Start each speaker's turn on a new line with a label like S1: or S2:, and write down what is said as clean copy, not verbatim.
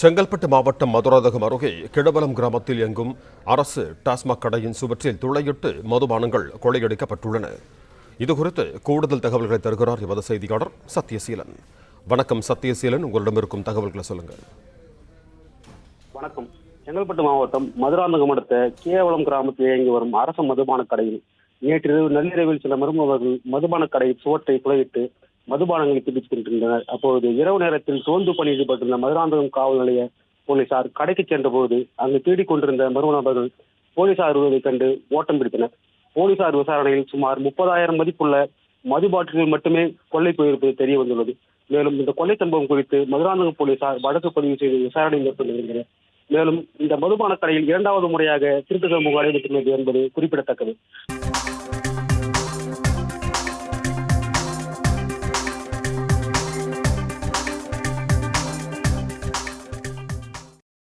S1: செங்கல்பட்டு மாவட்டம் மதுராந்தகம் அருகே கிடவலம் கிராமத்தில் இயங்கும் அரசு டாஸ்மாக் கடையின் சுவற்றில் துளையிட்டு மதுபானங்கள் கொள்ளையடிக்கப்பட்டுள்ளன. இதுகுறித்து கூடுதல் தகவல்களை தருகிறார் எமது செய்தியாளர் சத்யசீலன். வணக்கம் சத்யசீலன், உங்களிடம் இருக்கும் தகவல்களை சொல்லுங்கள்.
S2: வணக்கம். செங்கல்பட்டு மாவட்டம் மதுராந்தகம் அடுத்த கேவலம் கிராமத்தில் இயங்கி வரும் அரசு மதுபான கடையில் நேற்றிரவு நள்ளிரவில் சில மர்மவர்கள் மதுபான கடை சுவற்றை துளையிட்டு மதுபானங்களை பிடிக்கின்றனர். அப்போது இரவு நேரத்தில் ரோந்து பணியில் ஈடுபட்டிருந்த மதுராந்தகம் காவல் நிலைய போலீசார் கடைக்கு சென்றபோது அங்கு தேடிக் கொண்டிருந்த மர்ம நபர்கள் போலீசார் வருவதைக் கண்டு ஓட்டம் பிடித்தனர். போலீசார் விசாரணையில் சுமார் 30,000 மதிப்புள்ள மது பாட்டில்கள் மட்டுமே கொள்ளை போயிருப்பது தெரிய வந்துள்ளது. மேலும் இந்த கொள்ளை சம்பவம் குறித்து மதுராந்தகம் போலீசார் வழக்கு பதிவு செய்து விசாரணை மேற்கொண்டு வருகின்றனர். மேலும் இந்த மதுபான கடையில் இரண்டாவது முறையாக திருட்டு சம்பவம் நடைபெற்றுள்ளது என்பது குறிப்பிடத்தக்கது.